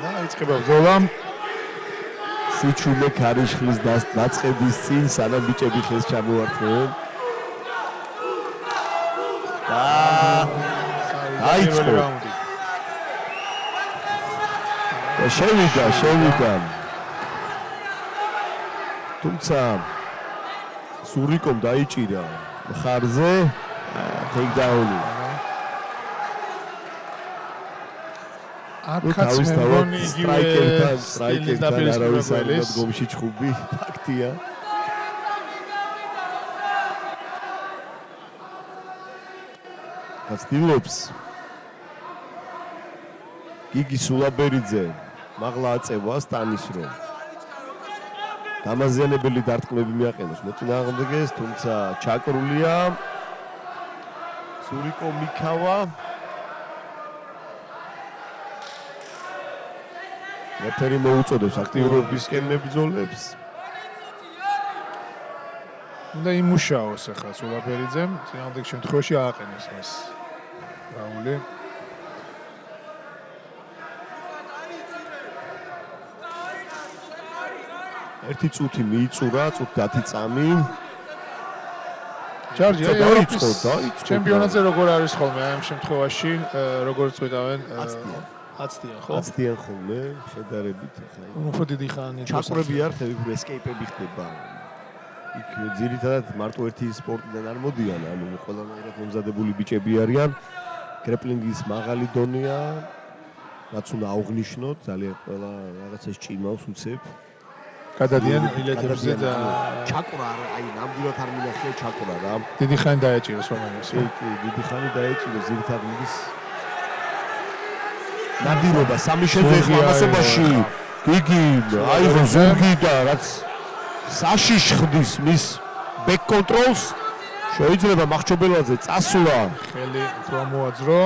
და იწყება ბრძოლა. სიჩულე ქარიშხლის დაწყების წინ სანამ ბიჭები ხელს ჩამოართმევენ. აიწყო რაუნდი. შევიდა. თუმცა სურიკომ დაიჭირა მხარზე ტეიქდაუნი. აქაც მე მგონი იგივე სტრაიკერთან არავის არ უნდა გომში ჩხუბი, ფაქტია. გაცდილობს გიგი სულაბერიძე მაღლა აწევა სტანის რომ დამაზიანებელი დარტყმები მიაყენოს მოწინააღმდეგეს, თუმცა ჩაკრულია სურიკო მიქავა. რეფერი მოუწოდებს აქტიურობისკენ მებრძოლებს. უნდა იმუშაოს ახლა სულაბერიძემ, წინააღმდეგ შემთხვევაში ააყენოს მას რაული. ერთი წუთი მიიწურა, წუთი 10 წამი. ჯარჯი დაიწყო. ჩემპიონატზე როგორ არის ხოლმე ამ შემთხვევაში, როგორ წვიდავენ? აცდიან ხო? აცდიან ხოლმე, შედარებით ახლა. უფრო დიდი ხანი ჩაკრები არ ხდება, ესკეიპები ხდება. იქ ძირითადად მარტო ერთი სპორტიდან არ მოდიან, ანუ ყველანაირად მომზადებული ბიჭები არიან. კრეპლინგის მაღალი დონეა, რაც უნდა აღვნიშნოთ, ძალიან ყველა რაღაცას ჭიმავს უცებ. გადადიან ილეთებზე და ჩაკრა აი ნამდვილად არ მინახია ჩაკრა რა. დიდი ხანი დაეჭიროს რომელს. კი, დიდი ხანი დაეჭიროს ძირითადად მის ნადირობა სამი შეძეხმასობაში. გიგი აიღო ზურგი და რაც საშიშხდის მის ბეკ კონტროლს შეიძლება მახჩობელაძე წასვლა ხელი უფრო მოაძრო.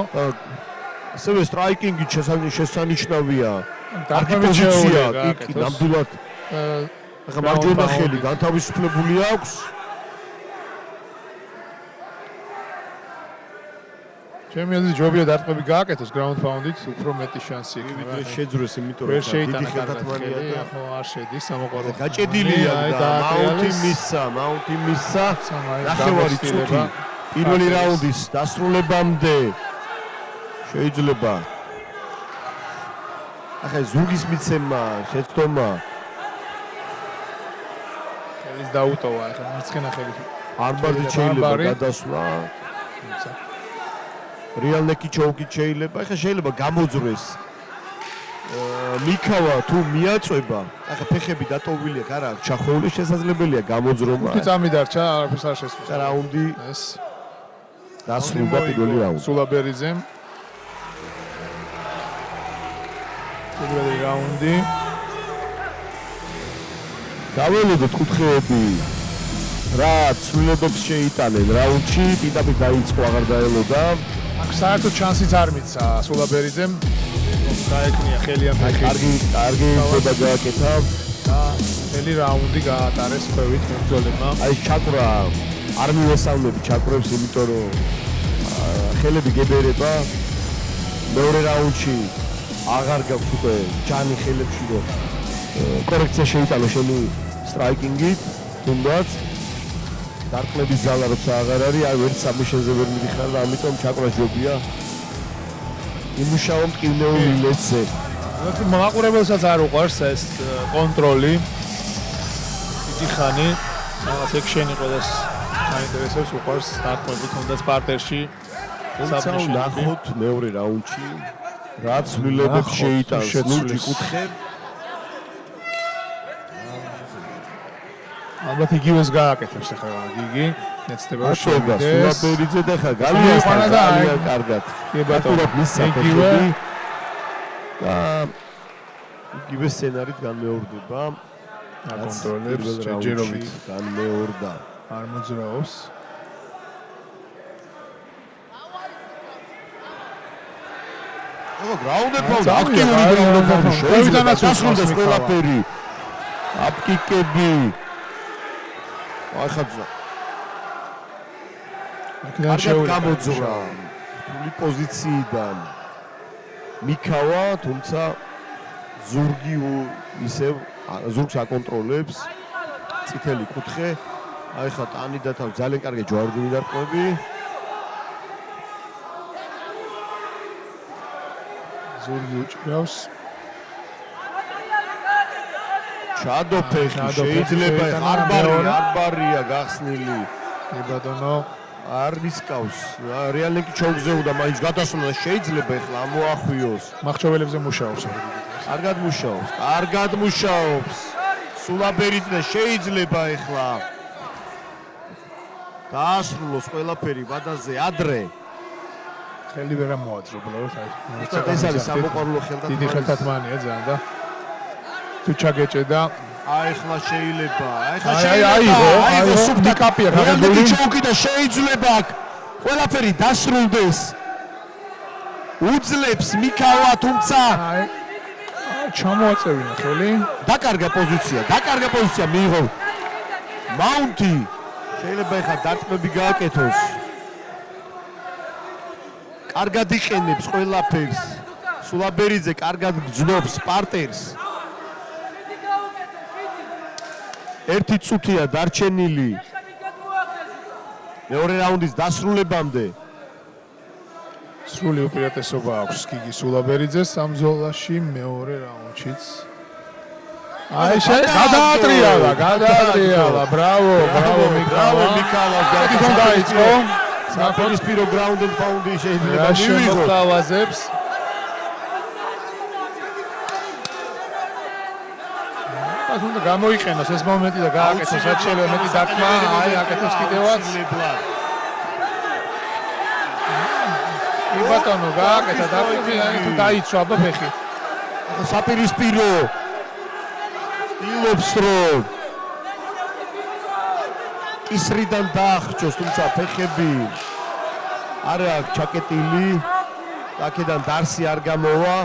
ასევე სტრაიკინგი შესანიშნავია. კარგი პოზიცია, კი, ნამდვილად ახლა მარჯვენა ხელი განთავისუფლებული აქვს. ჩემი აზრით ჯობია დარტყმები გააკეთოს ground pound-ით, უფრო მეტი შანსი იქნება. შეძრეს, იმიტომ რომ დიდი ხელთათმანია და ხო არ შედის სამოყვარულო. გაჭედილია და მაუნტი მისცა. ნახევარი წუთი პირველი რაუნდის დასრულებამდე შეიძლება. ახლა ზურგის მიცემა, შეცდომა ხელის დაუტოვა, ახლა მარცხენა ხელი. არბაზი შეიძლება გადასვლა. რეალ ნეკი ჩოუკი შეიძლება, ახლა შეიძლება გამოძრეს. მიქავა თუ მიაწვება, ახლა ფეხები დატოვილია, არა აქვს ჩახოული, შესაძლებელია გამოძრომა. თუ წამი დარჩა, არაფერს არ შესწევს. რაუნდი ეს დასრულდა პირველი რაუნდი. სულაბერიძემ პირველი რაუნდი. დაველოდოთ კუთხეები. რა ცვლილებებს შეიტანენ რაუნდში, პირდაპირ დაიწყო აღარ დაელოდა. აქ საერთოდ შანსიც არ მიცა სულაბერიძემ. გაეკნია ხელი ამ ფეხით. კარგი ხდება გააკეთა და მთელი რაუნდი გაატარეს ქვევით მებრძოლებმა. აი ჩაკრა არ მივესალმები ჩაკრებს, იმიტომ რომ ხელები გებერება. მეორე რაუნდში აღარ გაქვს უკვე ჯანი ხელებში, რომ კორექცია შეიტანო შენი სტრაიკინგით, თუნდაც დარტყმების ძალა როცა აღარ არის, აი ვერც საბიშენზე ვერ მიდიხარ და ამიტომ ჩაკრას ჯობია იმუშაო მტკივნეულ ილეთზე. მაყურებელსაც არ უყვარს ეს კონტროლი. დიდი ხანი რაღაც ექშენი ყოველს აინტერესებს, უყვარს დარტყმები თუნდაც პარტერში. თუმცა ნახოთ მეორე რაუნდში რა ცვლილებებს შეიტანს ლურჯი კუთხე. ალბათ იგივეს გააკეთებს ახლა გიგი. ეცდება შეგვიდეს. სულაბერიძე და ხა ძალიან კარგად. კი ბატონო, იგივე და იგივე სცენარით განმეორდება. აკონტროლებს ჯერჯერობით განმეორდა. არ მოძრაობს. აბა გრაუნდერფაუნდი აქტიური გრაუნდერფაუნდი შევიდანაც დასრულდეს ყველაფერი. აპკიკები. აი ხაძა. კარგად გამოძრა. ფული პოზიციიდან. მიქავა, თუმცა ზურგი ისევ ზურგს აკონტროლებს. წითელი კუთხე. აი ხა ტანი და თავ ძალიან კარგი ჯვარდული დარტყმები. ზურგი უჭირავს. ჩადოფეხი შეიძლება არბარია გახსნილი. ნებადონო არ ისკავს. რეალენ კი ჩოგზეუდა მაინც გადასვლა შეიძლება ეხლა ამოახვიოს. მახჩოველებზე მუშაობს. კარგად მუშაობს. სულაბერიძე შეიძლება ეხლა დაასრულოს ყველაფერი ვადაზე ადრე. ხელი ვერ ამოაძრო უბრალოდ აი. ეს არის სამოყვარულო ხელთათმანი. დიდი ხელთათმანია ძალიან და თუ ჩაგეჭედა აი ხლა შეიძლება. აიღო სუფთა კაპია გაგებული. ჩოუკი და შეიძლება აქ ყველაფერი დასრულდეს. უძლებს მიქავა თუმცა ჩამოაწევინა ხელი. დაკარგა პოზიცია მიიღო. მაუნტი შეიძლება ეხლა დარტყმები გააკეთოს. კარგად იყენებს ყველაფერს. სულაბერიძე კარგად გძნობს პარტერს. ერთი წუთია დარჩენილი. მეორე რაუნდის დასრულებამდე. სრული უპირატესობა აქვს გიგი სულაბერიძეს ამ ბრძოლაში მეორე რაუნდშიც. აი გადაატრიალა. ბრავო მიქალას დაიწყო. საპირისპირო ground and pound შეიძლება მივიღოს. მოთავაზებს. უნდა გამოიყენოს ეს მომენტი და გააკეთოს რაც შეიძლება მეტი დარტყმა. აი აკეთებს კიდევაც. ბატონო გააკეთა დარტყმები თუ დაიცვა აბა ფეხი. საპირისპირო ილობს რომ ისრიდან დაახრჩოს თუმცა ფეხები არ აქვს ჩაკეტილი. აქედან დარსი არ გამოვა.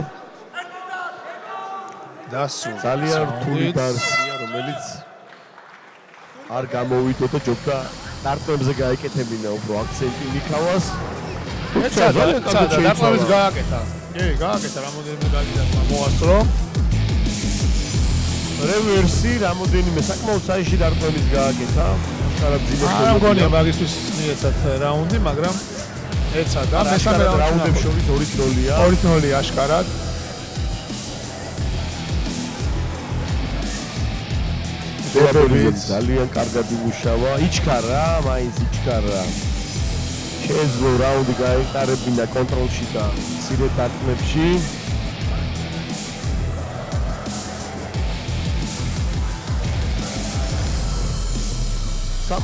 დასულ ძალიან რთული დარსია რომელიც არ გამოვიდო და ჯობდა დარტყმებზე გაეკეთებინა უფრო აქცენტი მიქავას. თუმცა დარტყმებს გააკეთა. კი, გააკეთა რამოდენიმე გადიდასმა მოასწრო. რევერსი რამოდენიმე საკმაოდ საიში დარტყმების გააკეთა. ახლა ძინებს. არ მგონია მაგისთვის მიეცათ რაუნდი, მაგრამ ეცადა. მესამე რაუნდებს შორის 2-0-ია. 2-0 აშკარად. ძალიან კარგად იმუშავა. იჩქარა, მაინც იჩქარა. შეძლო რაუნდი გაეტარებინა კონტროლში და მცირე დარტყმებში.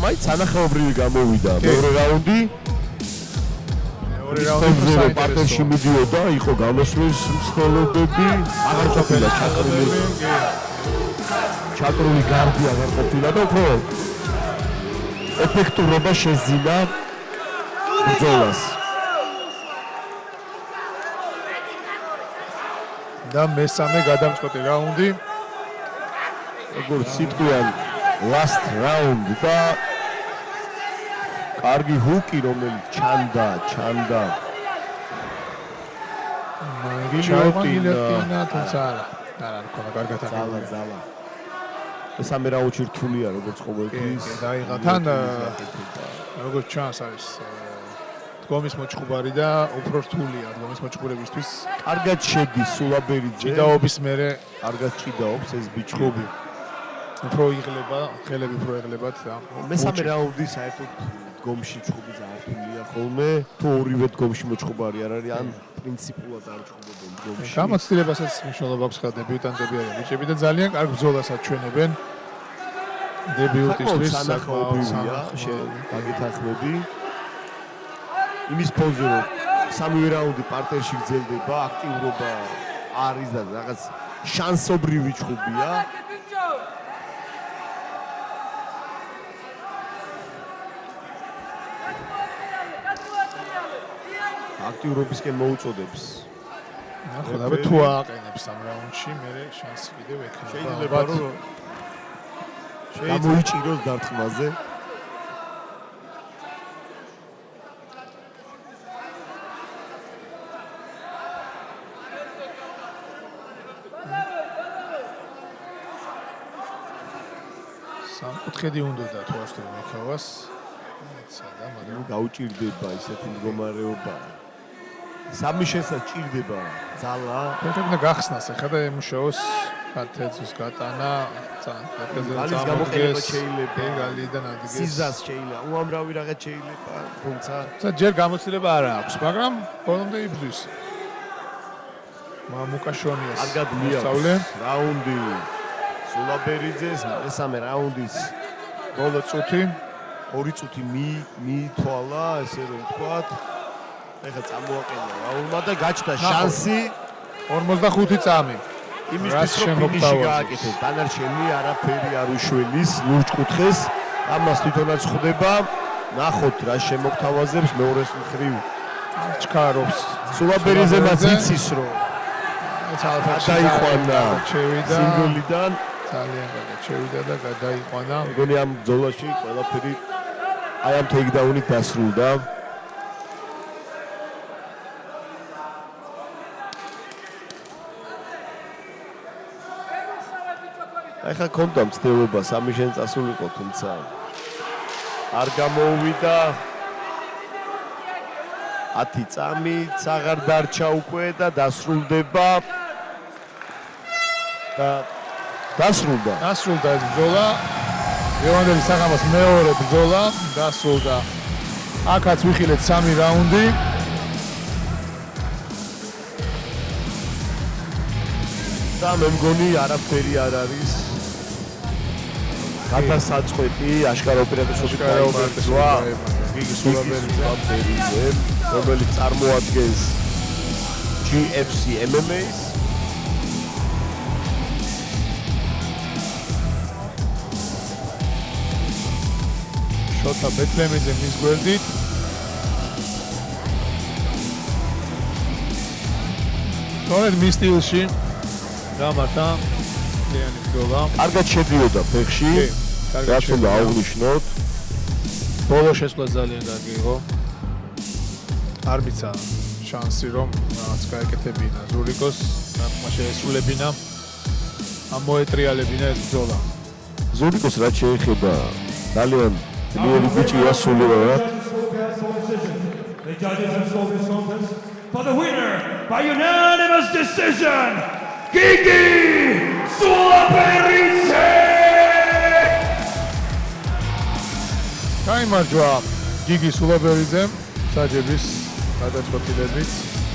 მაინც ანახაობრივი გამოვიდა მეორე რაუნდი. მეორე რაუნდი პარტერში მიდიოდა, იყო გამოსვლის მსვლელობები. აღარ ყოფილა ჩაკრული გარდი აღარ ყოფილა და უფრო ეფექტურობა შეძინა ბრძოლას. და მესამე გადამწყვეტი რაუნდი. როგორც სიტყვიან last round და კარგი ჰუკი რომელიც ჩანდა. ჩაიგილებინა თუმცა არა მქონდა კარგად ზალა. მესამე რაუნდში რთულია როგორც ყოველთვის. დაიღა თან როგორც ჩანს არის დგომის მოჭუბარი და უფრო რთულია დგომის მოჭუბარებისთვის. კარგად შედის სულაბერიძე. ჭიდაობის მერე კარგად ჭიდაობს ეს ბიჭი. უფრო იღლება, ხელები უფრო იღლებათ და მესამე რაუნდი საერთოდ დგომში ჭუბი ზართულია ხოლმე. თუ ორივე დგომში მოჭუბარი არ არის, ან პრინციპულად არ ჭუბობენ დგომში. გამოცდილებასაც მნიშვნელობა აქვს ხა დებიუტანტები არიან ბიჭები და ძალიან კარგ ბრძოლას აჩვენებენ. დებიუტისთვის საკმაოდია შეგეთახმები. იმის ფონზე რომ სამივე რაუნდი პარტერში გრძელდება, აქტიურობა არის და რაღაც შანსობრივი ჭუბია. აქტიურობისკენ მოუწოდებს. ნახო და თუ ააყენებს ამ რაუნდში, მე შანსი კიდევ ექნება. შეიძლება რომ გამოიჭიროს დარტყმაზე. სამკუთხედი უნდოდა თუ არ ვთქვი მიქავას. სადა, მაგრამ გაუჭირდება ისეთი მდგომარეობა. სამიშენსაც ჭირდება ძალა. ფეხებნა გახსნას, ახლა და ემუშაოს კათეცის გატანა, გალის გამოყენება შეიძლება. გალიდან ადგეს. სიზას შეიძლება, უამრავი რაღაც შეიძლება, თუმცა ჯერ გამოცდილება არ აქვს, მაგრამ ბოლომდე იბრძვის. მამუკაშონიას კარგად მიაქვს რაუნდი. სულაბერიძეს მესამე რაუნდის ბოლო წუთი 2 წუთი მიითვალა, ესე რომ ვთქვათ. ეხლა წამოაყენა რაუნდმა და გაჩნდა შანსი 45 წამი. იმისთვის რომ ფინიში გააკეთოს. დანარჩენი არაფერი არ უშველის ლურჯკუთხეს. ამას თვითონაც ხვდება. ნახოთ რა შემოგთავაზებს მეორეს მხრივ. ჩქარობს. სულაბერიძემაც იცის რომ გადაიყვანა სინგლიდან. ძალიან კარგად შევიდა და გადაიყვანა. მეგონი ამ ბრძოლაში ყველაფერი აი ამ ტეიქდაუნით დასრულდა. ეხლა კონდა მცდელობა სამი შენ წასულიყო, თუმცა არ გამოუვიდა. 10 წამით აღარ დარჩა უკვე და დასრულდება. და დასრულდა ეს ბრძოლა. ლევანდოვის საღამოს მეორე ბრძოლა დასრულდა. აქაც ვიხილეთ 3 რაუნდი. და მე მგონი არაფერი არ არის. გადასაწყვეტი აშკარა ოპერატორში გაიმარჯვა გიგი სულაბერიძე, რომელიც წარმოადგენს GFC MMA-ს. შოთა ბეთლემიძე მის გვერდით. სწორედ მის სტილში გამართა ლიანი ბრძოლა. კარგად შედიოდა ფეხში. რაც უნდა აღვნიშნოთ. ბოლო შესვლა ძალიან კარგი იყო. არ მიცა შანსი რომ რაღაც გაეკეთებინა ზურიკოს, თამაში შეესრულებინა. ამოეტრიალებინა ეს ბრძოლა. ზურიკოს რაც შეეხება ძალიან ძლიერი ბიჭია სულიერად. The judges have called this contest for the winner by unanimous decision, Gigi Sulaberidze. გაიმარჯვა გიგი სულაბერიძემ საჯების გადაწყვეტილებით.